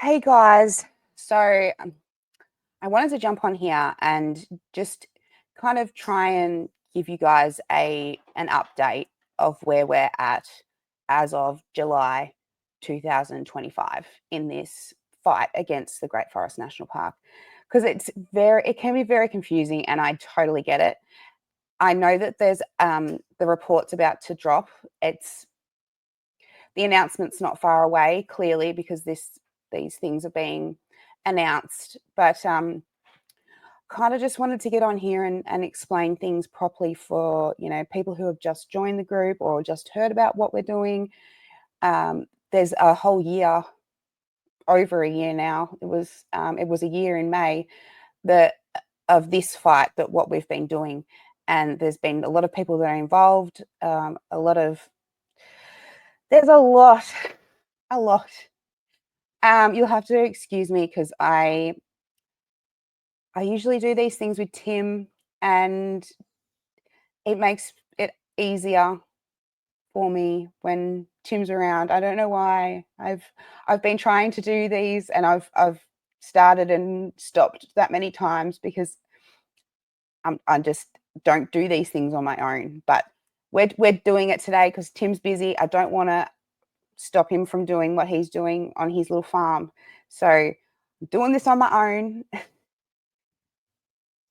Hey guys, so I wanted to jump on here and just kind of try and give you guys an update of where we're at as of July 2025 in this fight against the Great Forest National Park, because it can be very confusing, and I totally get it. I know that there's the report's about to drop. The announcement's not far away, clearly, because these things are being announced. But kind of just wanted to get on here and explain things properly for people who have just joined the group or just heard about what we're doing. There's a whole year, over a year now. It was a year in May that of this fight, that what we've been doing, and there's been a lot of people that are involved. There's a lot. You'll have to excuse me because I usually do these things with Tim, and it makes it easier for me when Tim's around. I don't know why. I've been trying to do these, and I've started and stopped that many times because I just don't do these things on my own. But we're doing it today because Tim's busy. I don't want to stop him from doing what he's doing on his little farm. So I'm doing this on my own.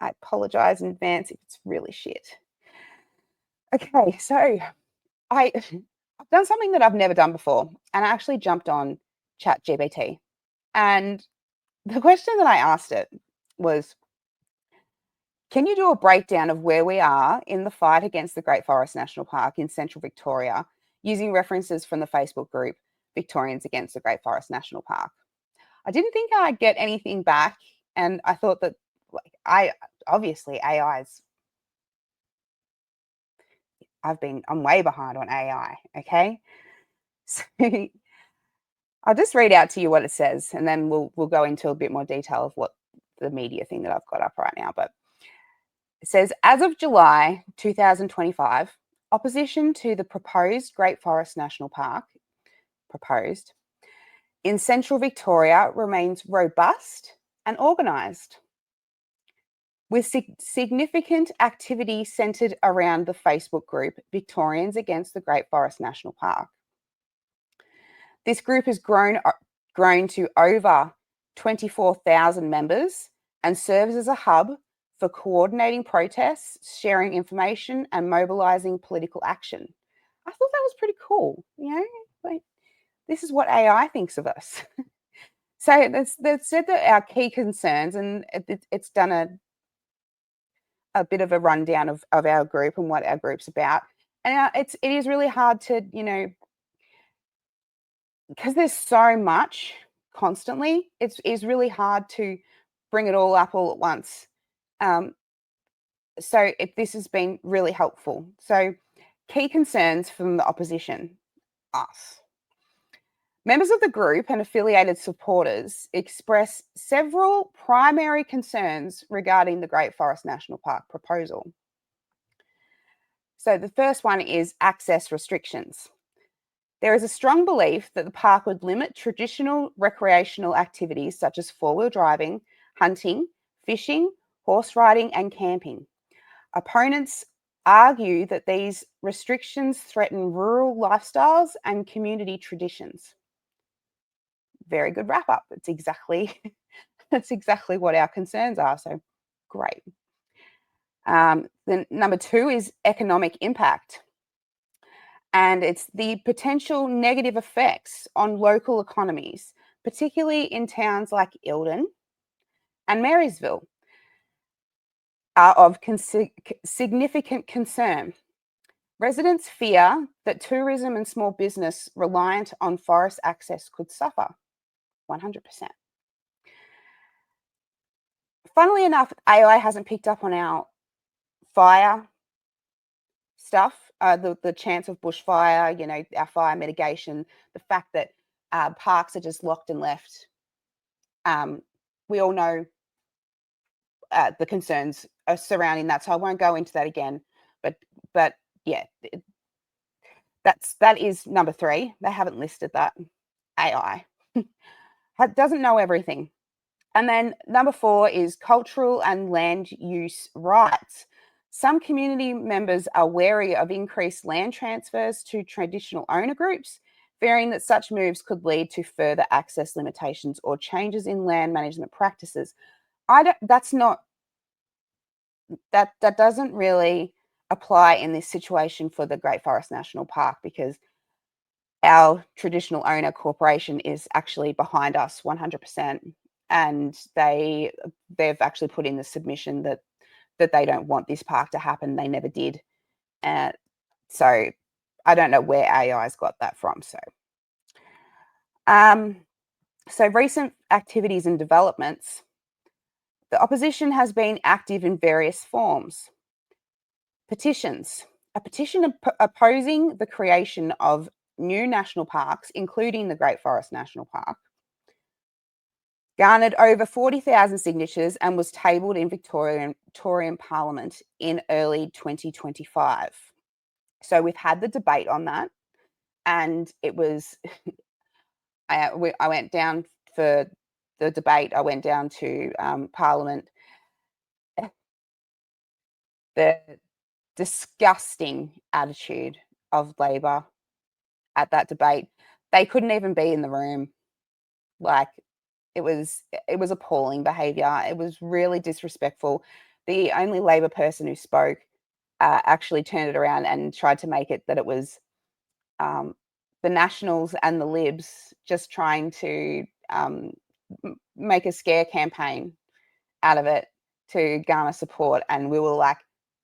I apologize in advance if it's really shit. Okay, so I've done something that I've never done before, and I actually jumped on ChatGPT. And the question that I asked it was, can you do a breakdown of where we are in the fight against the Great Forest National Park in central Victoria using references from the Facebook group Victorians Against the Great Forest National Park? I didn't think I'd get anything back, and I thought that obviously AI's I'm way behind on AI, okay? So I'll just read out to you what it says, and then we'll go into a bit more detail of what the media thing that I've got up right now. But it says, as of July 2025, opposition to the proposed Great Forest National Park, proposed, in central Victoria remains robust and organised, with significant activity centred around the Facebook group Victorians Against the Great Forest National Park. This group has grown to over 24,000 members and serves as a hub for coordinating protests, sharing information, and mobilising political action. I thought that was pretty cool. Like, this is what AI thinks of us. So they've said that our key concerns, and it's done a bit of a rundown of our group and what our group's about. And it is really hard to, because there's so much constantly, it's really hard to bring it all up all at once. So this has been really helpful. So key concerns from the opposition, us. Members of the group and affiliated supporters express several primary concerns regarding the Great Forest National Park proposal. So the first one is access restrictions. There is a strong belief that the park would limit traditional recreational activities such as four-wheel driving, hunting, fishing, horse riding, and camping. Opponents argue that these restrictions threaten rural lifestyles and community traditions. Very good wrap up. That's exactly what our concerns are. So great. Then number two is economic impact. And it's the potential negative effects on local economies, particularly in towns like Eildon and Marysville, are of significant concern. Residents fear that tourism and small business reliant on forest access could suffer. 100%. Funnily enough, AI hasn't picked up on our fire stuff, the chance of bushfire, our fire mitigation, the fact that parks are just locked and left. We all know the concerns surrounding that, so I won't go into that again. But yeah, that is number three. They haven't listed that, AI. doesn't know everything. And then number 4 is cultural and land use rights. Some community members are wary of increased land transfers to traditional owner groups, fearing that such moves could lead to further access limitations or changes in land management practices. That's not that doesn't really apply in this situation for the Great Forest National Park, because our traditional owner corporation is actually behind us 100%, and they've actually put in the submission that they don't want this park to happen. They never did. So I don't know where AI's got that from. So recent activities and developments. The opposition has been active in various forms. Petitions. A petition opposing the creation of new national parks, including the Great Forest National Park, garnered over 40,000 signatures and was tabled in Victorian Parliament in early 2025. So we've had the debate on that, and it was, I went down for the debate, I went down to Parliament. The disgusting attitude of Labor at that debate. They couldn't even be in the room. Like, it was appalling behavior. It was really disrespectful. The only Labor person who spoke actually turned it around and tried to make it that it was the Nationals and the Libs just trying to make a scare campaign out of it to garner support. And we were like,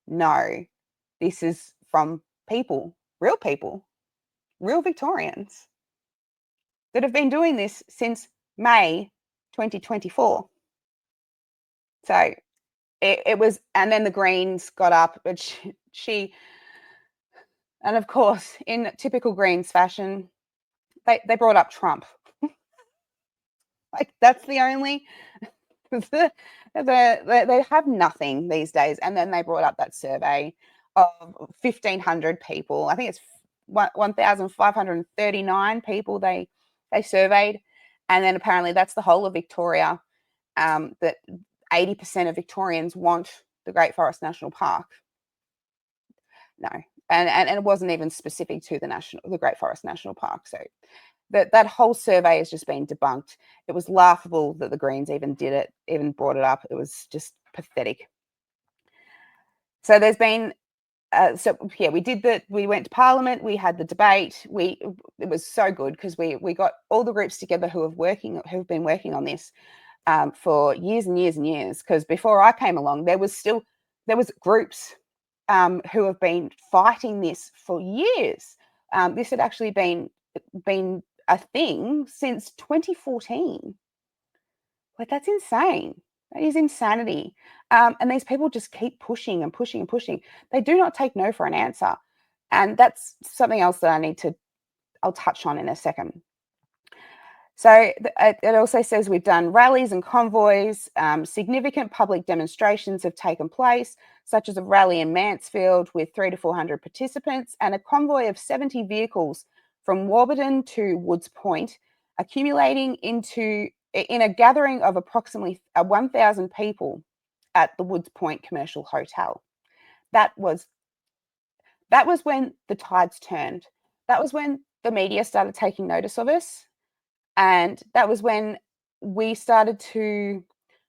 no, this is from people, real Victorians that have been doing this since May 2024. So it was, and then the Greens got up, but she and of course, in typical Greens fashion, they brought up Trump. Like, that's the only, they have nothing these days. And then they brought up that survey of 1,500 people. I think it's 1,539 people they surveyed, and then apparently that's the whole of Victoria. That 80% of Victorians want the Great Forest National Park. No, and it wasn't even specific to the Great Forest National Park. So that whole survey has just been debunked. It was laughable that the Greens even did it, even brought it up. It was just pathetic. So there's been we went to Parliament, we had the debate. It was so good because we got all the groups together who've been working on this for years and years and years. Because before I came along, there was groups who have been fighting this for years. This had actually been a thing since 2014. Like, that's insane. That is insanity. And these people just keep pushing and pushing and pushing. They do not take no for an answer. And that's something else that I'll touch on in a second. So it also says we've done rallies and convoys. Significant public demonstrations have taken place, such as a rally in Mansfield with 300 to 400 participants and a convoy of 70 vehicles from Warburton to Woods Point, accumulating in a gathering of approximately 1,000 people at the Woods Point Commercial Hotel. That was when the tides turned. That was when the media started taking notice of us. And that was when we started to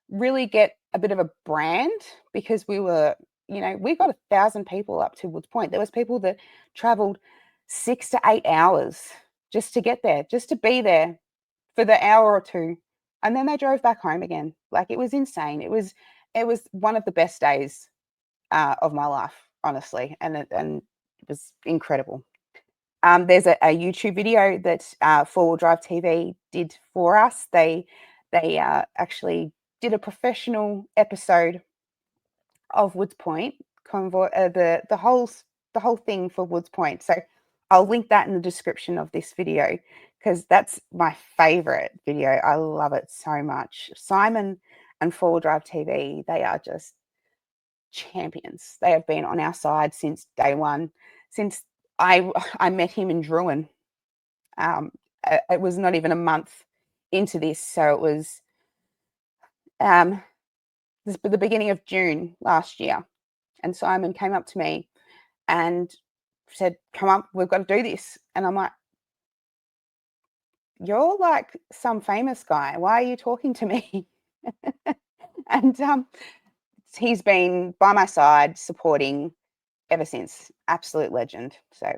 really get a bit of a brand, because we got 1,000 people up to Woods Point. There was people that traveled 6 to 8 hours just to get there, just to be there for the hour or two. And then they drove back home again. Like, it was insane. It was one of the best days of my life, honestly. And it was incredible. There's a YouTube video that 4 Wheel Drive TV did for us. They actually did a professional episode of Woods Point convoy, the whole thing for Woods Point. So I'll link that in the description of this video, because that's my favorite video. I love it so much. Simon and 4 Wheel Drive TV, they are just champions. They have been on our side since day one, since I met him in Druin. It was not even a month into this. So it was um, the beginning of June last year, and Simon came up to me and said, "Come up, we've got to do this." And I'm like, "You're like some famous guy. Why are you talking to me?" And he's been by my side supporting ever since. Absolute legend. So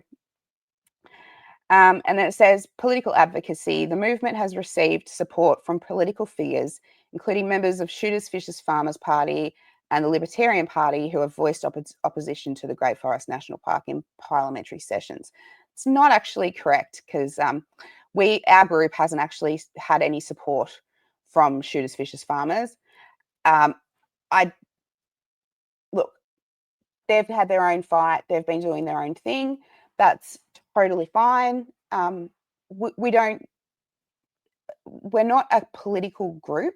and then it says political advocacy. The movement has received support from political figures, including members of Shooters Fishers Farmers Party and the Libertarian Party, who have voiced opposition to the Great Forest National Park in parliamentary sessions. It's not actually correct because our group hasn't actually had any support from Shooters Fishers Farmers. I look, they've had their own fight. They've been doing their own thing. That's totally fine. We don't. We're not a political group.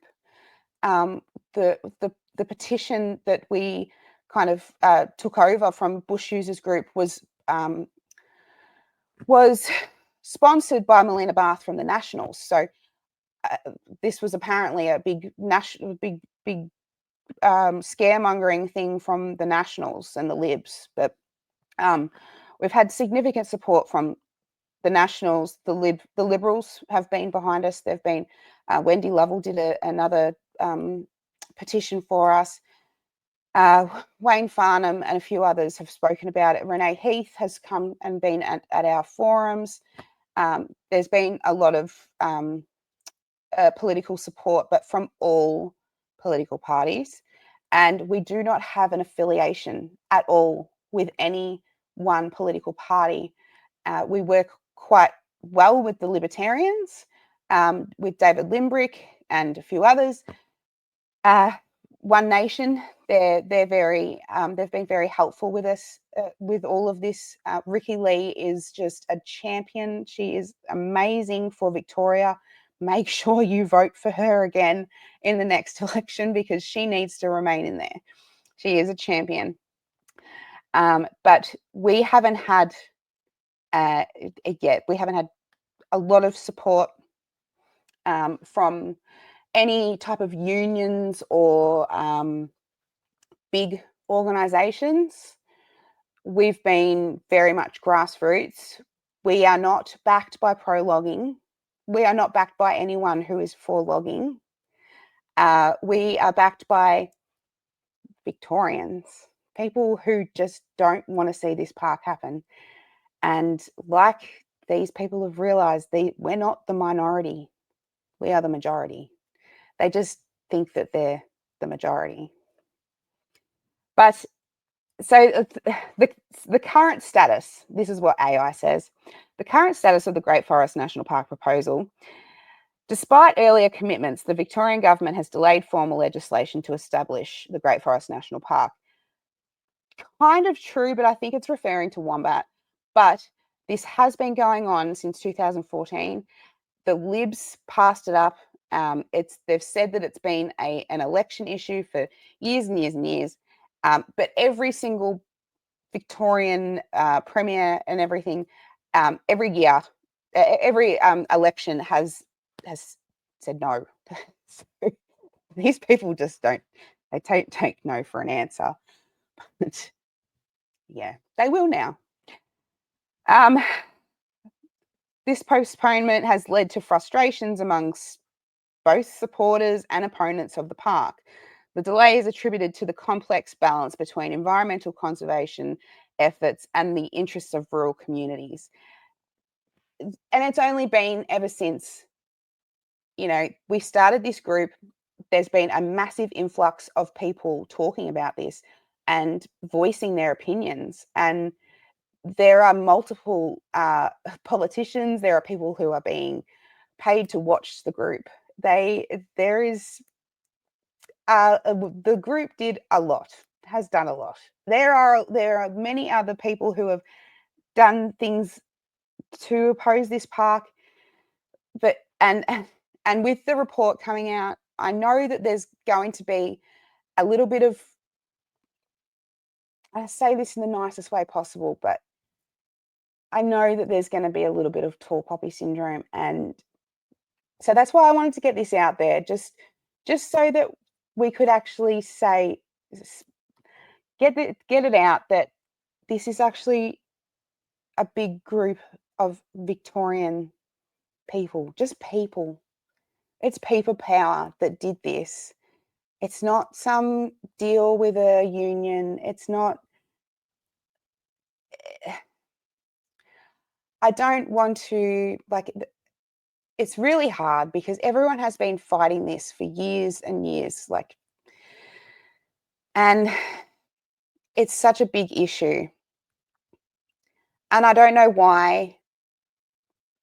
The petition that we kind of took over from Bush Users Group was sponsored by Melina Barth from the Nationals. So this was apparently a big national, big scaremongering thing from the Nationals and the Libs, but we've had significant support from the Nationals. The Liberals have been behind us. They've been Wendy Lovell did another petition for us. Wayne Farnham and a few others have spoken about it. Renee Heath has come and been at our forums. There's been a lot of political support, but from all political parties. And we do not have an affiliation at all with any one political party. We work quite well with the Libertarians, with David Limbrick and a few others. One Nation, they've been very helpful with us with all of this. Ricky Lee is just a champion. She is amazing for Victoria. Make sure you vote for her again in the next election because she needs to remain in there. She is a champion. But we haven't had yet. We haven't had a lot of support from any type of unions or big organizations. We've been very much grassroots. We are not backed by pro-logging. We are not backed by anyone who is for logging. We are backed by Victorians, people who just don't want to see this park happen. And like these people have realized, we're not the minority. We are the majority. They just think that they're the majority. But so the current status, this is what AI says, the current status of the Great Forest National Park proposal, despite earlier commitments, the Victorian government has delayed formal legislation to establish the Great Forest National Park. Kind of true, but I think it's referring to Wombat. But this has been going on since 2014. The Libs passed it up. They've said that it's been an election issue for years and years and years. But every single Victorian premier and everything, every year, every election has said no. So these people just don't take no for an answer. But yeah, they will now. This postponement has led to frustrations amongst both supporters and opponents of the park. The delay is attributed to the complex balance between environmental conservation efforts and the interests of rural communities. And it's only been ever since, we started this group, there's been a massive influx of people talking about this and voicing their opinions. And there are multiple politicians, there are people who are being paid to watch the group. The group has done a lot. There are many other people who have done things to oppose this park, but and with the report coming out, I know that there's going to be a little bit of, I say this in the nicest way possible, but I know that there's going to be a little bit of tall poppy syndrome, and So that's why I wanted to get this out there, just so that we could actually say, get it out that this is actually a big group of Victorian people, just people. It's people power that did this. It's not some deal with a union. It's not. I don't want to, like, it's really hard because everyone has been fighting this for years and years, like, and it's such a big issue. And I don't know why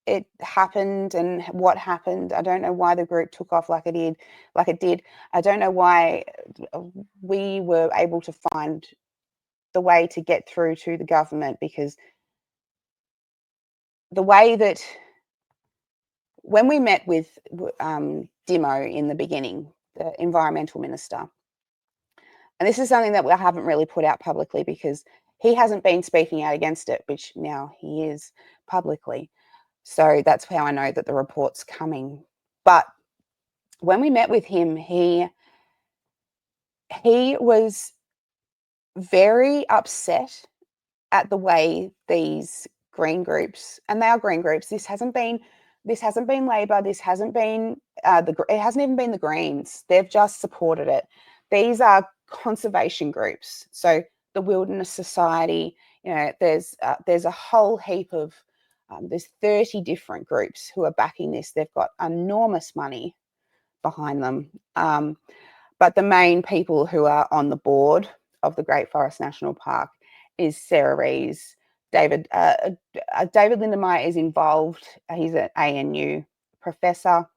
it happened and what happened. I don't know why the group took off like it did. I don't know why we were able to find the way to get through to the government, because the way that when we met with Dimo in the beginning, the environmental minister, and this is something that we haven't really put out publicly because he hasn't been speaking out against it, which now he is publicly. So that's how I know that the report's coming. But when we met with him, he was very upset at the way these green groups, and they are green groups. This hasn't been Labor. This hasn't been it hasn't even been the Greens. They've just supported it. These are conservation groups. So the Wilderness Society. There's a whole heap of there's 30 different groups who are backing this. They've got enormous money behind them. But the main people who are on the board of the Great Forest National Park is Sarah Rees. David Lindenmayer is involved. He's an ANU professor.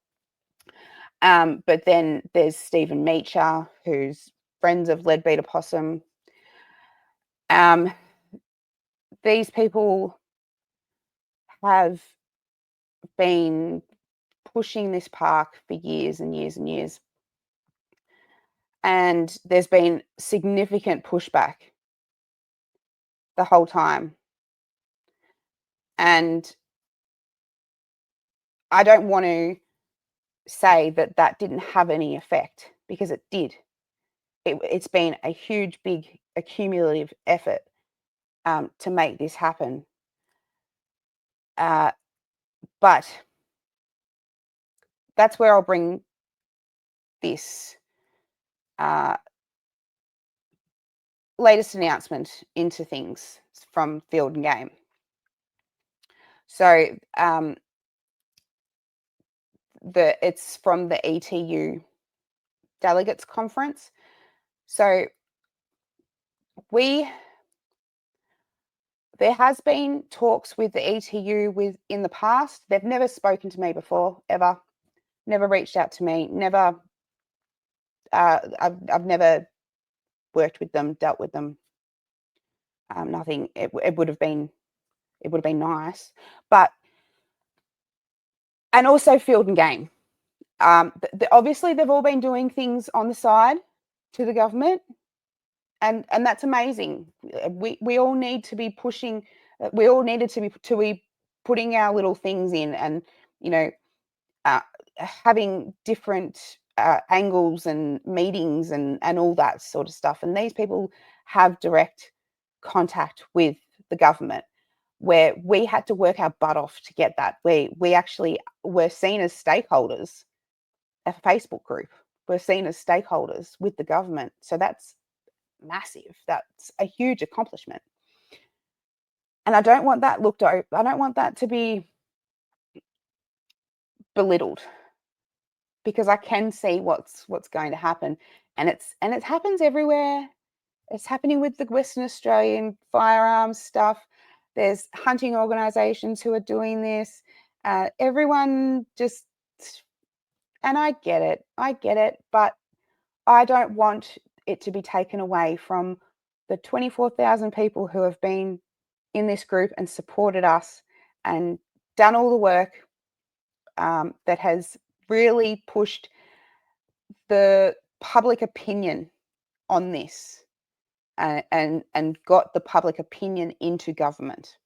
But then there's Stephen Meacher, who's friends of Leadbeater Possum. These people have been pushing this park for years and years and years. And there's been significant pushback the whole time. And I don't want to say that didn't have any effect, because it did. It's been a huge, big, accumulative effort to make this happen. But that's where I'll bring this latest announcement into things from Field and Game. So it's from the ETU Delegates Conference. So there has been talks with the ETU in the past. They've never spoken to me before, ever. Never reached out to me. Never. I've never worked with them, dealt with them. Nothing. It would have been nice, but and also Field and Game. Obviously, they've all been doing things on the side to the government, and that's amazing. We all need to be pushing. We all needed to be putting our little things in, and having different angles and meetings and all that sort of stuff. And these people have direct contact with the government, where we had to work our butt off to get that. We actually were seen as stakeholders. A Facebook group, we're seen as stakeholders with the government. So that's massive. That's a huge accomplishment. And I don't want that looked over. I don't want that to be belittled, because I can see what's going to happen, and it happens everywhere. It's happening with the Western Australian firearms stuff. There's hunting organisations who are doing this. Everyone just, and I get it, but I don't want it to be taken away from the 24,000 people who have been in this group and supported us and done all the work that has really pushed the public opinion on this, and got the public opinion into government.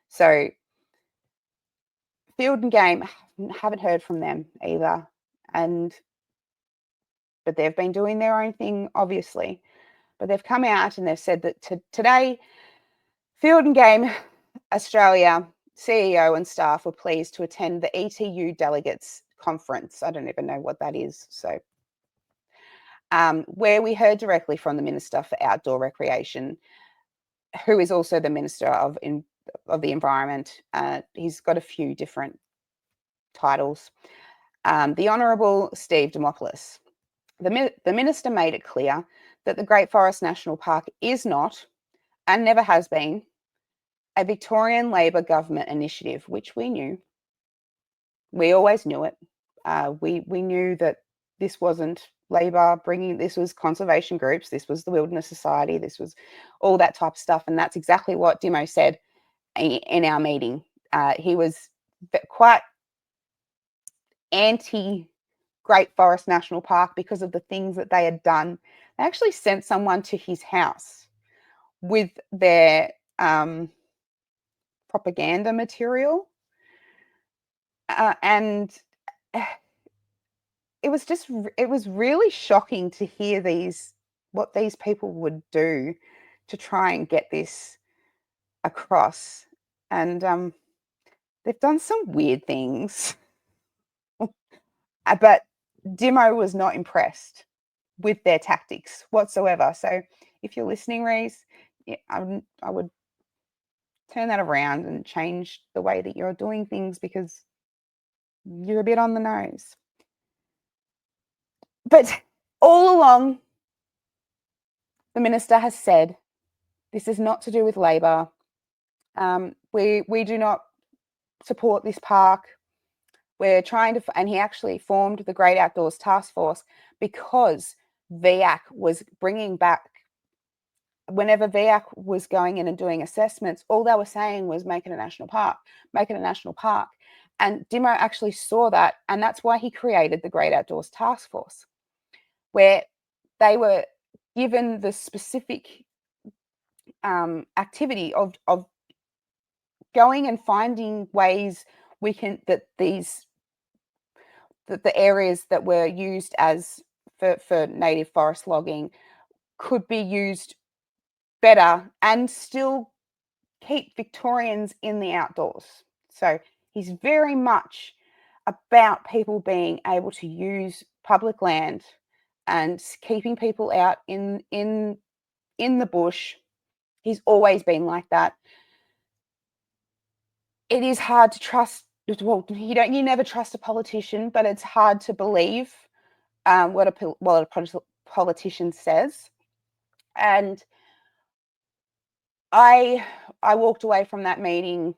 So Field and Game, haven't heard from them either, but they've been doing their own thing, obviously. But they've come out and they've said that today, Field and Game Australia CEO and staff were pleased to attend the ETU Delegates Conference. I don't even know what that is. So, where we heard directly from the Minister for Outdoor Recreation, who is also the Minister of the Environment. He's got a few different titles. The Honourable Steve Dimopoulos. The Minister made it clear that the Great Forest National Park is not, and never has been, a Victorian Labor government initiative, which we knew. We always knew it. We knew that this wasn't Labor bringing, this was conservation groups, this was the Wilderness Society, this was all that type of stuff. And that's exactly what Dimo said in our meeting. He was quite anti Great Forest National Park because of the things that they had done. They actually sent someone to his house with their propaganda material. And it was really shocking to hear what these people would do to try and get this across. And they've done some weird things. But Dimo was not impressed with their tactics whatsoever. So if you're listening, Reese, yeah, I would turn that around and change the way that you're doing things, because you're a bit on the nose. But all along, the minister has said this is not to do with Labor. We do not support this park. We're trying to, and he actually formed the Great Outdoors Task Force because VIAC was bringing back, whenever VIAC was going in and doing assessments, all they were saying was make it a national park, make it a national park. And Dimo actually saw that, and that's why he created the Great Outdoors Task Force, where they were given the specific activity of going and finding ways we can, that the areas that were used as for native forest logging could be used better and still keep Victorians in the outdoors. So he's very much about people being able to use public land and keeping people out in the bush. He's always been like that. It is hard to trust. Well, you never trust a politician, but it's hard to believe what a politician says. And I walked away from that meeting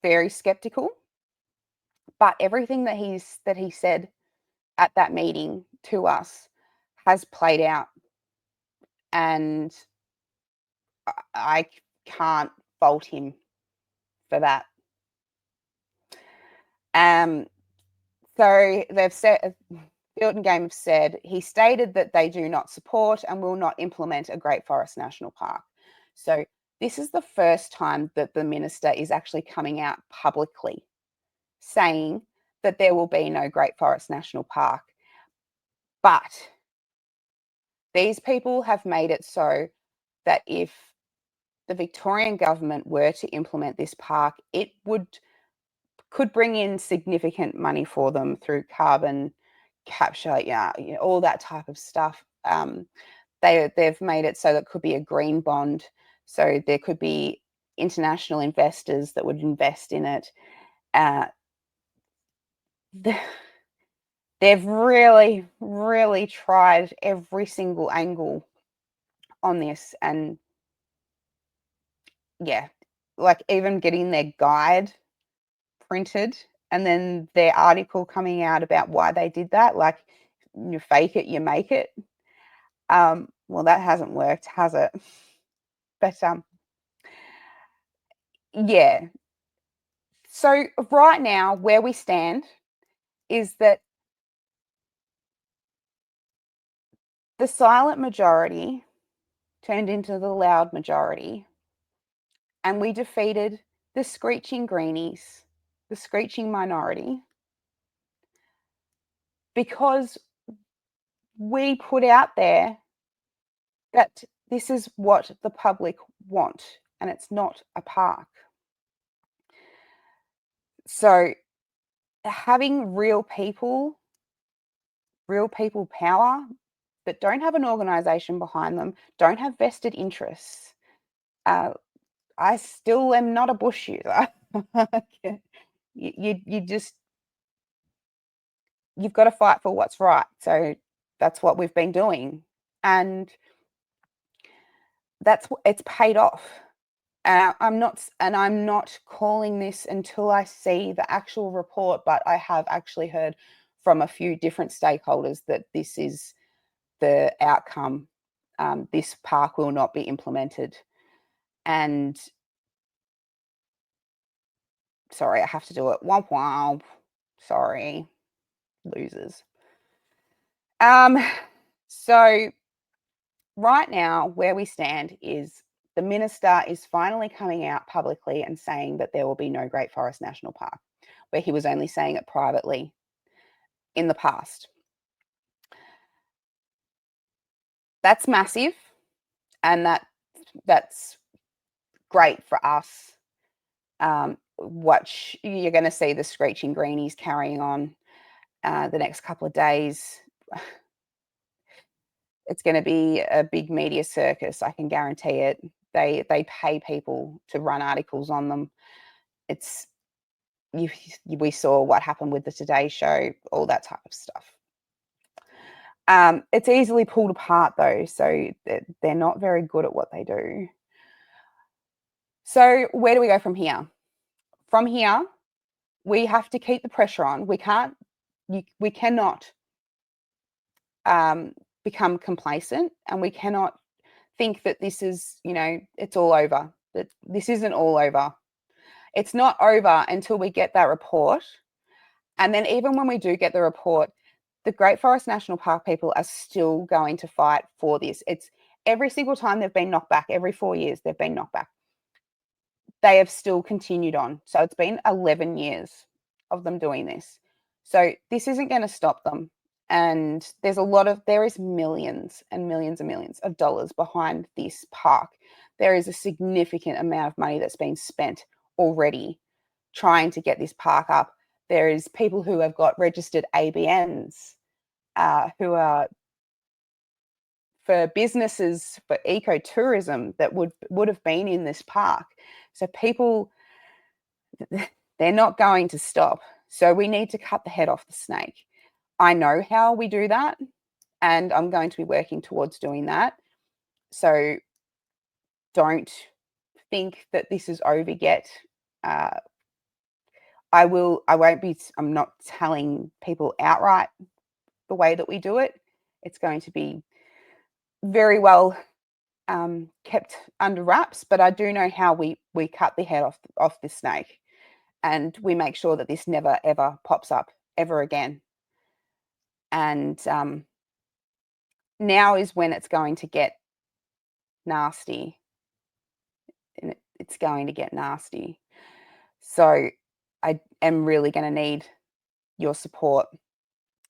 very skeptical, but everything that he said at that meeting to us has played out, and I can't fault him for that. So they've said, Field and Game have said, he stated that they do not support and will not implement a Great Forest National Park. So this is the first time that the minister is actually coming out publicly saying that there will be no Great Forest National Park. But these people have made it so that if the Victorian government were to implement this park, it could bring in significant money for them through carbon capture, all that type of stuff. They've made it so that it could be a green bond, so there could be international investors that would invest in it. They've really, really tried every single angle on this, and yeah, like even getting their guide printed and then their article coming out about why they did that, like, you fake it, you make it. Well, that hasn't worked, has it? But yeah. So right now, where we stand is that the silent majority turned into the loud majority, and we defeated the screeching greenies, the screeching minority, because we put out there that this is what the public want, and it's not a park. So having real people power that don't have an organization behind them, don't have vested interests. I still am not a Bush user. you just, you've got to fight for what's right. So that's what we've been doing, and it's paid off. I'm not calling this until I see the actual report, but I have actually heard from a few different stakeholders that this is the outcome. This park will not be implemented. And sorry, I have to do it. Womp womp. Sorry, losers. So right now, where we stand is the minister is finally coming out publicly and saying that there will be no Great Forest National Park, where he was only saying it privately in the past. That's massive, and that's great for us. You're going to see the screeching greenies carrying on the next couple of days. It's going to be a big media circus, I can guarantee it. They pay people to run articles on them. We saw what happened with the Today Show, all that type of stuff. It's easily pulled apart though, so they're not very good at what they do. So where do we go from here? From here, we have to keep the pressure on. We cannot become complacent, and we cannot think that this is, it's all over. That this isn't all over. It's not over until we get that report. And then even when we do get the report, the Great Forest National Park people are still going to fight for this. It's every single time they've been knocked back, every 4 years they've been knocked back, they have still continued on. So it's been 11 years of them doing this. So this isn't going to stop them. And there is millions and millions and millions of dollars behind this park. There is a significant amount of money that's been spent already trying to get this park up. There is people who have got registered ABNs who are for businesses for ecotourism that would have been in this park. So people, they're not going to stop. So we need to cut the head off the snake. I know how we do that, and I'm going to be working towards doing that. So don't think that this is over yet. I'm not telling people outright the way that we do it. It's going to be very well kept under wraps, but I do know how we cut the head off this snake, and we make sure that this never ever pops up ever again. And now is when it's going to get nasty, and it's going to get nasty. So I am really going to need your support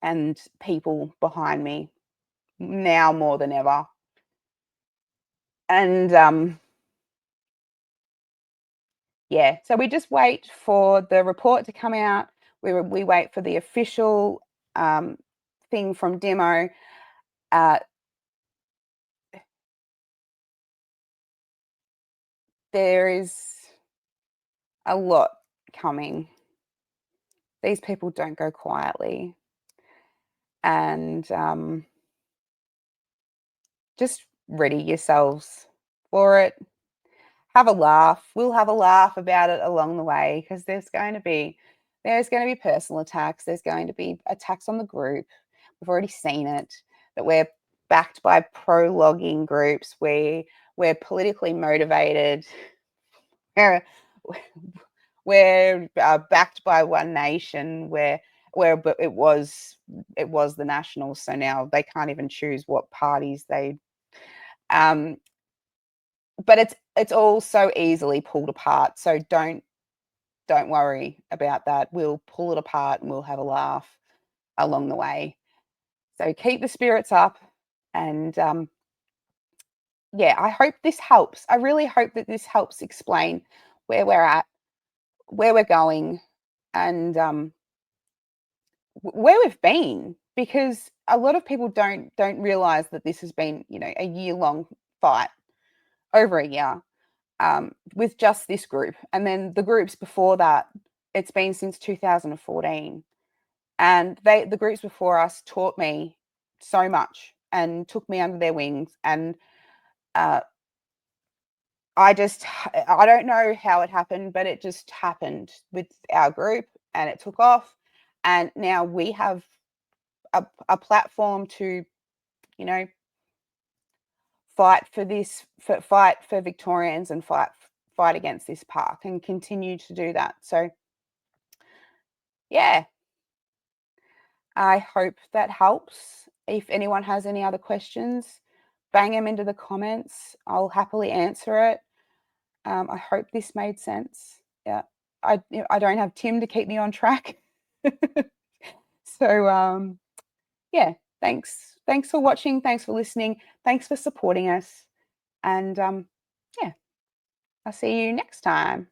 and people behind me now more than ever. And yeah, so we just wait for the report to come out. We wait for the official thing from Demo. There is a lot coming. These people don't go quietly. And just ready yourselves for it. Have a laugh. We'll have a laugh about it along the way, because there's going to be personal attacks. There's going to be attacks on the group. We've already seen it, that we're backed by pro-logging groups. We're politically motivated. We're backed by One Nation, where it was the Nationals, so now they can't even choose what parties they but it's all so easily pulled apart. So don't don't worry about that. We'll pull it apart and we'll have a laugh along the way. So keep the spirits up. And yeah, I hope this helps. I really hope that this helps explain where we're at, where we're going, and where we've been, because a lot of people don't realize that this has been, a year-long fight, over a year, with just this group. And then the groups before that, it's been since 2014. And the groups before us taught me so much and took me under their wings. And uh, I don't know how it happened, but it just happened with our group, and it took off. And now we have a platform to, you know, fight for this, fight for Victorians, and fight against this park, and continue to do that. So yeah, I hope that helps. If anyone has any other questions, bang them into the comments. I'll happily answer it. I hope this made sense. Yeah, I don't have Tim to keep me on track. So yeah, thanks for watching, thanks for listening, thanks for supporting us, and yeah, I'll see you next time.